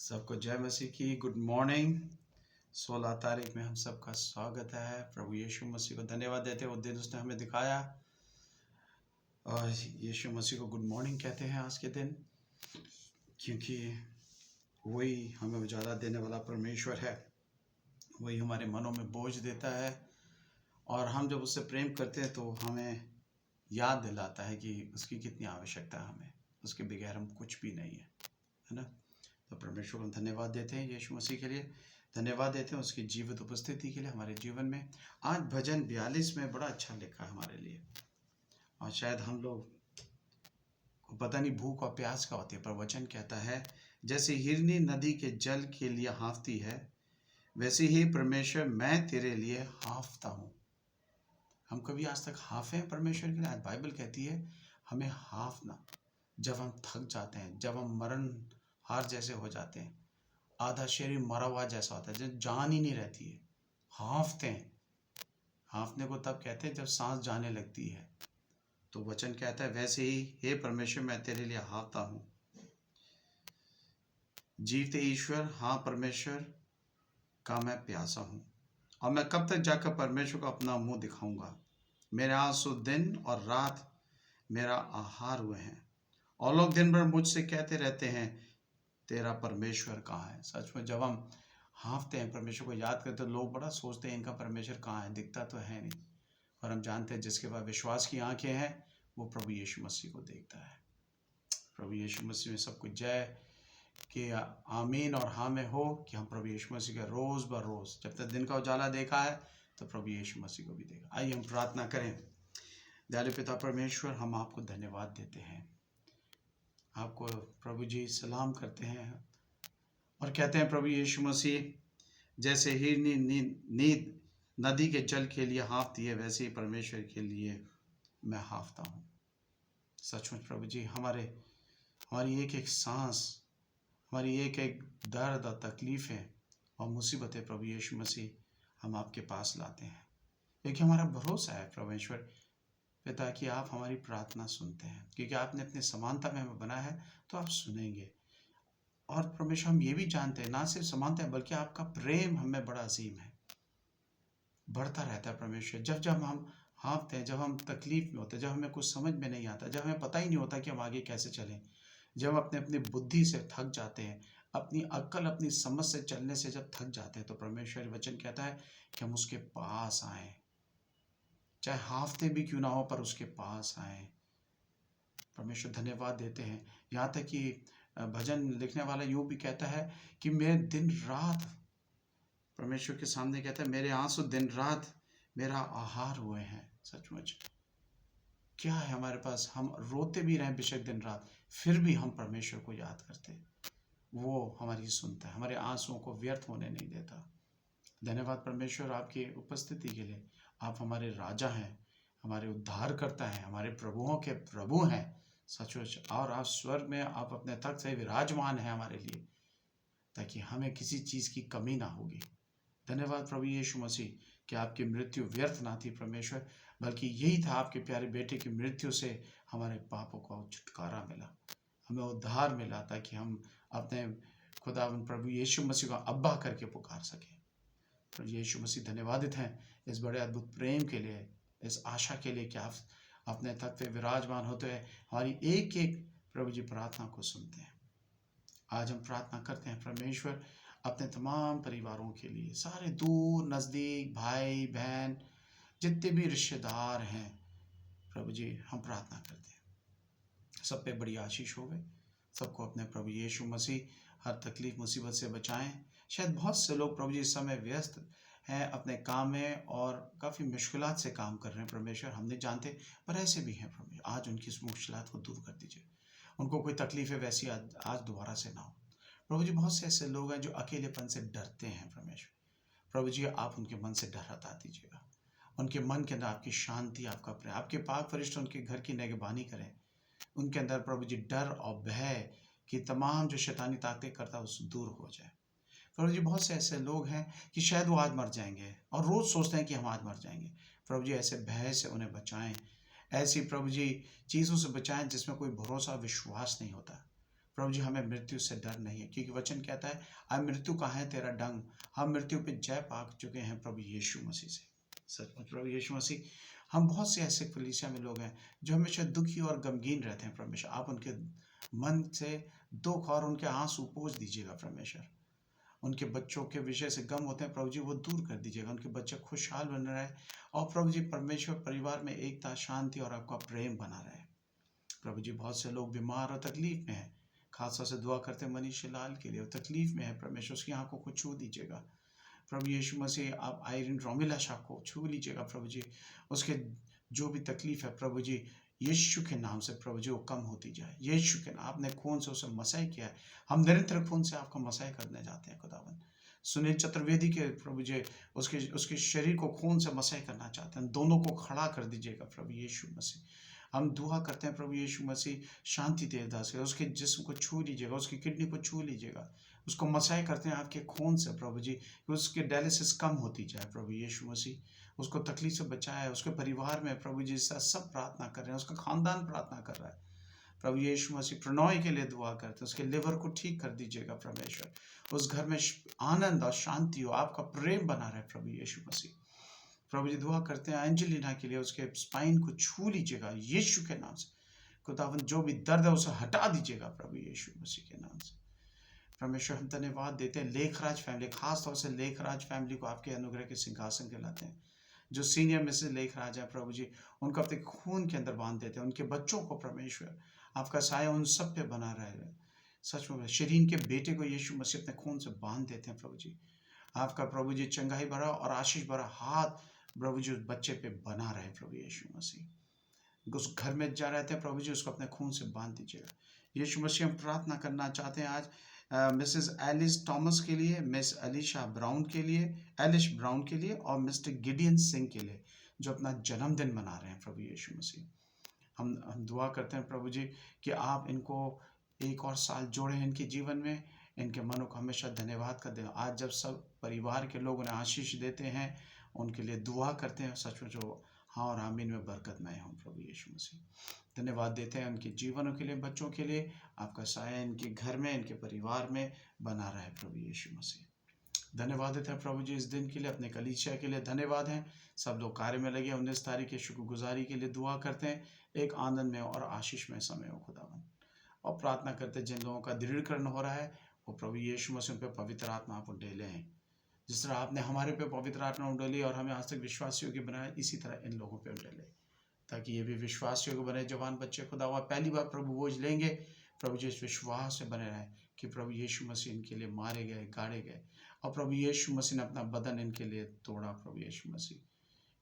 सबको जय मसीह की गुड मॉर्निंग। 16 तारीख में हम सबका स्वागत है। प्रभु यीशु मसीह को धन्यवाद देते हैं, वो दिन उसने हमें दिखाया और यीशु मसीह को गुड मॉर्निंग कहते हैं आज के दिन, क्योंकि वही हमें उजाला देने वाला परमेश्वर है। वही हमारे मनों में बोझ देता है और हम जब उससे प्रेम करते हैं तो हमें याद दिलाता है कि उसकी कितनी आवश्यकता है हमें, उसके बगैर हम कुछ भी नहीं है ना। तो परमेश्वर को धन्यवाद देते हैं यीशु मसीह के लिए, धन्यवाद देते हैं उसकी जीवित उपस्थिति के लिए हमारे जीवन में। आज भजन 42 में बड़ा अच्छा लिखा है हमारे लिए, और शायद हम लोग को पता नहीं भूख और प्यास का होती है, पर वचन कहता है जैसे हिरनी नदी के जल के लिए हाँफती है, वैसे ही परमेश्वर मैं तेरे लिए हाँफता हूँ। हम कभी आज तक हाँफे हैं परमेश्वर के लिए? आज बाइबल कहती है हमें हाँफना, जब हम थक जाते हैं, जब हम मरण हार जैसे हो जाते हैं, आधा शरीर मरा हुआ जैसा होता है, जब जान ही नहीं रहती है, हाँफते हैं। हाँफने को तब कहते हैं जब सांस जाने लगती है। तो वचन कहता है वैसे ही हे परमेश्वर मैं तेरे लिए हाँफता हूँ। जीवते ईश्वर, हाँ परमेश्वर का मैं प्यासा हूँ, और मैं कब तक जाकर परमेश्वर को अपना मुंह दिखाऊंगा। मेरे आंसू दिन और रात मेरा आहार हुए हैं, और लोग दिन भर मुझसे कहते रहते हैं तेरा परमेश्वर कहाँ है। सच में जब हम हाँफते हैं, परमेश्वर को याद करते, तो लोग बड़ा सोचते हैं इनका परमेश्वर कहाँ है, दिखता तो है नहीं। और हम जानते हैं जिसके पास विश्वास की आंखें हैं वो प्रभु यीशु मसीह को देखता है। प्रभु यीशु मसीह में सबको जय कि आमीन और हाँ में हो कि हम प्रभु यीशु मसीह का रोज ब रोज जब तक दिन का उजाला देखा है तो प्रभु यीशु मसीह को भी देखा। आइए हम प्रार्थना करें। दयालु पिता परमेश्वर, हम आपको धन्यवाद देते हैं, आपको प्रभु जी सलाम करते हैं और कहते हैं प्रभु यीशु मसीह जैसे हिरनी नींद नदी के जल के लिए हाँफती है, वैसे ही परमेश्वर के लिए मैं हाँफता हूँ। सचमुच प्रभु जी हमारी एक एक सांस, हमारी एक एक दर्द और तकलीफ़ें और मुसीबतें प्रभु यीशु मसीह हम आपके पास लाते हैं, क्योंकि हमारा भरोसा है परमेश्वर पिता कि आप हमारी प्रार्थना सुनते हैं, क्योंकि आपने अपनी समानता में हमें बनाया है तो आप सुनेंगे। और परमेश्वर हम ये भी जानते हैं ना सिर्फ समानता है बल्कि आपका प्रेम हमें बड़ा अजीम है, बढ़ता रहता है परमेश्वर। जब जब हम हाँफते हैं, जब हम तकलीफ में होते हैं, जब हमें कुछ समझ में नहीं आता, जब हमें पता ही नहीं होता कि हम आगे कैसे चलें, जब अपने अपनी बुद्धि से थक जाते हैं, अपनी अक्ल अपनी समझ से चलने से जब थक जाते हैं, तो परमेश्वर वचन कहता है कि हम उसके पास आएँ, चाहे हाँफते भी क्यों ना हो पर उसके पास आएँ। परमेश्वर धन्यवाद देते हैं। यहाँ तक कि भजन लिखने वाला यूँ भी कहता है कि मैं दिन रात परमेश्वर के सामने कहता है मेरे आंसू दिन रात मेरा आहार हुए हैं। सचमुच क्या है हमारे पास, हम रोते भी रहें बेशक दिन रात, फिर भी हम परमेश्वर को याद करते, वो हमारी सुनता है, हमारे आंसुओं को व्यर्थ होने नहीं देता। धन्यवाद परमेश्वर आपकी उपस्थिति के लिए। आप हमारे राजा हैं, हमारे उद्धारकर्ता हैं, हमारे प्रभुओं के प्रभु हैं सचमुच, और आप स्वर्ग में आप अपने तख्त से विराजमान हैं हमारे लिए, ताकि हमें किसी चीज़ की कमी ना होगी। धन्यवाद प्रभु यीशु मसीह कि आपकी मृत्यु व्यर्थ ना थी परमेश्वर, बल्कि यही था आपके प्यारे बेटे की मृत्यु से हमारे पापों को छुटकारा मिला, हमें उद्धार मिला, ताकि हम अपने खुदा प्रभु यीशु मसीह को अब्बा करके पुकार सकें। प्रभु यीशु मसीह धन्यवादित हैं इस बड़े अद्भुत प्रेम के लिए, इस आशा के लिए कि आप अपने तख्त पे विराजमान होते हैं, हमारी एक एक प्रभु जी प्रार्थना को सुनते हैं। आज हम प्रार्थना करते हैं परमेश्वर अपने तमाम परिवारों के लिए, सारे दूर नज़दीक भाई बहन जितने भी रिश्तेदार हैं प्रभु जी, हम प्रार्थना करते हैं सब पे बड़ी आशीष होवे, सबको अपने प्रभु यीशु मसीह हर तकलीफ मुसीबत से बचाएं। शायद बहुत से लोग प्रभु जी इस समय व्यस्त हैं अपने काम में और काफ़ी मुश्किलात से काम कर रहे हैं परमेश्वर, हम नहीं जानते, पर ऐसे भी हैं प्रभु, आज उनकी इस मुश्किलात को दूर कर दीजिए, उनको कोई तकलीफ़ें वैसी आज दोबारा से ना हो। प्रभु जी बहुत से ऐसे लोग हैं जो अकेलेपन से डरते हैं परमेश्वर, प्रभु जी आप उनके मन से डर हटा दीजिएगा, उनके मन के अंदर आपकी शांति, आपका प्रेम, आपके पाक फरिश्ते उनके घर की निगहबानी करें, उनके अंदर प्रभु जी डर और भय कि तमाम जो शैतानी ताकतें करता है उससे दूर हो जाए। प्रभु जी बहुत से ऐसे लोग हैं कि शायद वो आज मर जाएंगे और रोज़ सोचते हैं कि हम आज मर जाएंगे, प्रभु जी ऐसे भय से उन्हें बचाएं, ऐसी प्रभु जी चीज़ों से बचाएं जिसमें कोई भरोसा विश्वास नहीं होता। प्रभु जी हमें मृत्यु से डर नहीं है, क्योंकि वचन कहता है अब मृत्यु कहाँ है तेरा डंग, हम मृत्यु पे जय पा चुके हैं प्रभु यीशु मसीह से। सचमुच प्रभु यीशु मसीह, हम बहुत से ऐसे कलीसिया में लोग हैं जो हमेशा दुखी और गमगीन रहते हैं। परमेश्वर आप उनके मन से दुख और उनके आंसू पोंछ दीजिएगा। परमेश्वर उनके बच्चों के विषय से गम होते हैं प्रभु जी, वो दूर कर दीजिएगा, उनके बच्चे खुशहाल बन रहे। और प्रभु जी परमेश्वर परिवार में एकता, शांति और आपका प्रेम बना रहे। प्रभु जी बहुत से लोग बीमार और तकलीफ में हैं, खासतौर से दुआ करते हैं मनीष लाल के लिए, वो तकलीफ में है। परमेश्वर उसकी आंखों को छू दीजिएगा। प्रभु यीशु मसीह आप आयरन रोमिला शाह को छू लीजिएगा प्रभु जी, उसके जो भी तकलीफ है प्रभु जी यीशु के नाम से प्रभु जी वो कम होती जाए। यीशु के नाम, आपने खून से उसे मसाई किया है, हम निरंतर खून से आपका मसाई करने जाते हैं खुदावन। सुनील चतुर्वेदी के प्रभु जी उसके उसके शरीर को खून से मसाई करना चाहते हैं, दोनों को खड़ा कर दीजिएगा प्रभु यीशु मसीह। हम दुआ करते हैं प्रभु यीशु मसीह शांति देवदास के, उसके जिस्म को छू लीजिएगा, उसकी किडनी को छू लीजिएगा, उसको मसाई करते हैं आपके खून से प्रभु जी, कि उसके डायलिसिस कम होती जाए प्रभु यीशु मसीह, उसको तकलीफ से बचाए। उसके परिवार में प्रभु जी सब प्रार्थना कर रहे हैं, उसका खानदान प्रार्थना कर रहा है प्रभु यीशु मसीह। प्रणॉय के लिए दुआ करते हैं, उसके लिवर को ठीक कर दीजिएगा परमेश्वर, उस घर में आनंद और शांति हो, आपका प्रेम बना रहे प्रभु यीशु मसीह। प्रभु जी दुआ करते हैं एंजेलिना के लिए, उसके स्पाइन को छू लीजिएगा यीशु के नाम से। खुदावन जो भी दर्द है उसे हटा दीजिएगा प्रभु यीशु मसीह के नाम से। परमेश्वर हम धन्यवाद देते हैं लेखराज फैमिली, खास तौर से लेखराज फैमिली को आपके अनुग्रह के सिंहासन के लाते हैं। जो सीनियर मिसेज लेखराज है प्रभु जी, उनको अपने खून के अंदर बांध देते हैं, उनके बच्चों को परमेश्वर आपका साया उन सब पे बना रहेगा। सच में शरीन के बेटे को यीशु मसीह अपने खून से बांध देते हैं प्रभु जी, आपका प्रभु जी चंगाई भरा और आशीष भरा हाथ प्रभु जी उस बच्चे पे बना रहे प्रभु यीशु मसीह। उस घर में जा रहे थे प्रभु जी, उसको अपने खून से बांध दीजिएगा यीशु मसीह। हम प्रार्थना करना चाहते हैं आज मिसेस एलिस टॉमस के लिए, मिस एलिशा ब्राउन के लिए, एलिश ब्राउन के लिए और मिस्टर गिडियन सिंह के लिए जो अपना जन्मदिन मना रहे हैं प्रभु यीशु मसीह। हम दुआ करते हैं प्रभु जी कि आप इनको एक और साल जोड़े इनके जीवन में, इनके मनों को हमेशा धन्यवाद कर दें। आज जब सब परिवार के लोग उन्हें आशीष देते हैं, उनके लिए दुआ करते हैं, सचमुच वो हाँ और आमीन में बरकतमय हों प्रभु यीशु मसीह। धन्यवाद देते हैं उनके जीवनों के लिए, बच्चों के लिए, आपका साया इनके घर में, इनके परिवार में बना रहे प्रभु यीशु मसीह। धन्यवाद देते हैं प्रभु जी इस दिन के लिए, अपने कलीसिया के लिए धन्यवाद है। सब लोग कार्य में लगे, 19 तारीख के शुक्रगुजारी के लिए दुआ करते हैं, एक आनंद में और आशीष में समय हो खुदावन। और प्रार्थना करते हैं जिन लोगों का दृढ़ीकरण हो रहा है वो प्रभु यीशु मसीह पे पवित्र आत्मा आप उंडेले हैं। जिस तरह आपने हमारे पे पवित्र आत्मा उंडेली और हमें आज तक विश्वास योग्य बनाया, इसी तरह इन लोगों पे उंडेले, ताकि ये भी विश्वास योग्य बने। जवान बच्चे खुदा हुआ पहली बार प्रभु बोझ लेंगे, प्रभु जी इस विश्वास से बने रहे कि प्रभु यीशु मसीह इनके लिए मारे गए, गाड़े गए, और प्रभु यीशु मसीह ने अपना बदन इनके लिए तोड़ा प्रभु यीशु मसीह,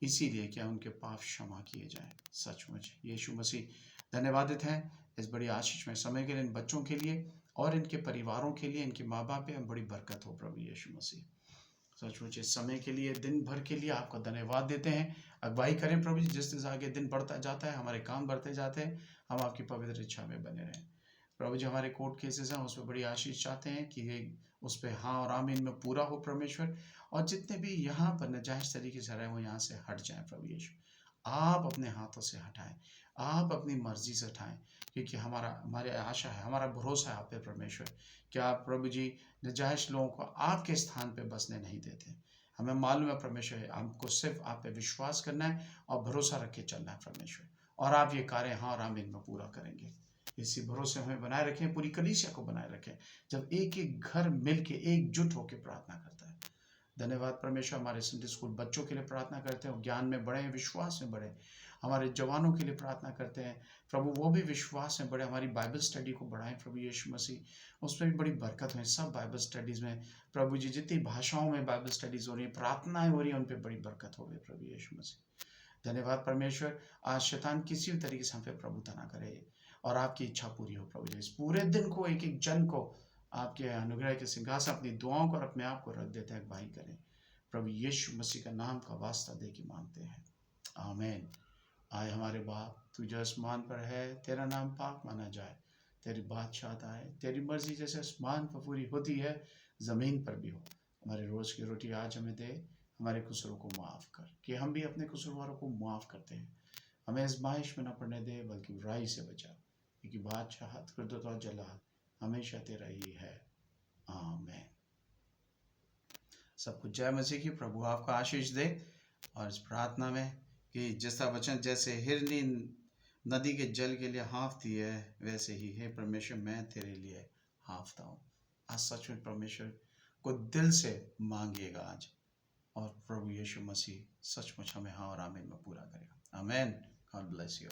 इसीलिए क्या उनके पाप क्षमा किए जाए। सचमुच यीशु मसीह धन्यवादित हैं इस बड़ी आशीष में समय के लिए, इन बच्चों के लिए और इनके परिवारों के लिए, इनके माँ बाप पे बड़ी बरकत हो प्रभु यीशु मसीह। सचमुच इस समय के लिए, दिन भर के लिए आपका धन्यवाद देते हैं। अगुवाई करें प्रभु जी, जिस दिन आगे दिन बढ़ता जाता है, हमारे काम बढ़ते जाते हैं, हम आपकी पवित्र इच्छा में बने रहें प्रभु जी। हमारे कोर्ट केसेस हैं उसमें बड़ी आशीष चाहते हैं कि ये उस पर हाँ और आमीन में पूरा हो परमेश्वर, और जितने भी यहाँ पर नाजायज तरीके से रहे वो यहाँ से हट जाएं प्रभु यीशु। आप अपने हाथों से हटाएं, आप अपनी मर्जी से हटाएं, क्योंकि हमारी आशा है, हमारा भरोसा है आप पे परमेश्वर, कि आप प्रभु जी नाजायज लोगों को आपके स्थान पे बसने नहीं देते। हमें मालूम है परमेश्वर, हमको सिर्फ आप पे विश्वास करना है और भरोसा रख के चलना है परमेश्वर, और आप ये कार्य हाँ और आमीन में पूरा करेंगे। इसी भरोसे हमें बनाए रखें, पूरी कलीसिया को बनाए रखें, जब एक एक घर मिल के एकजुट होकर प्रार्थना करता है। धन्यवाद परमेश्वर। हमारे संडे स्कूल बच्चों के लिए प्रार्थना करते हैं, ज्ञान में बढ़े, विश्वास में बढ़े। हमारे जवानों के लिए प्रार्थना करते हैं प्रभु, वो भी विश्वास में बढ़े। हमारी बाइबल स्टडी को बढ़ाएं प्रभु यीशु मसीह, उसमें भी बड़ी बरकत हो। सब बाइबल स्टडीज़ में प्रभु जी जितनी भाषाओं में बाइबल स्टडीज़ हो रही हैं, प्रार्थनाएं हो रही हैं, उन पर बड़ी बरकत हो गई प्रभु यीशु मसीह। धन्यवाद परमेश्वर। आज शैतान किसी भी तरीके से हम पे प्रभुता ना करे और आपकी इच्छा पूरी हो प्रभु जी। इस पूरे दिन को एक एक जन को आपके अनुग्रह के सिंहासन अपनी दुआओं पर अपने आप को रख देते हैं, भाई करें प्रभु यीशु मसीह का नाम का वास्ता दे के मांगते हैं, आमीन। आए हमारे बाप तू जो आसमान पर है, तेरा नाम पाक माना जाए, तेरी बादशाहत आए, तेरी मर्जी जैसे आसमान पर पूरी होती है ज़मीन पर भी हो। हमारे रोज़ की रोटी आज हमें दे, हमारे कसूरों को माफ़ कर कि हम भी अपने कसूरवारों को माफ़ करते हैं। हमें आज़माइश में न पड़ने दे बल्कि बुराई से बचा, क्योंकि बादशाहत, कुदरत और जलाल हमेशा तेरा ही है। आमीन। सबको जय मसीह की। प्रभु आपको आशीष दे। और इस प्रार्थना में कि जिसका वचन जैसे हिरनी नदी के जल के लिए हाँफती है, वैसे ही हे परमेश्वर मैं तेरे लिए हाँफता हूँ। आज सच में परमेश्वर को दिल से मांगिएगा आज, और प्रभु यीशु मसीह सचमुच हमें हाँ और आमीन में पूरा करेगा। आमीन। God bless you.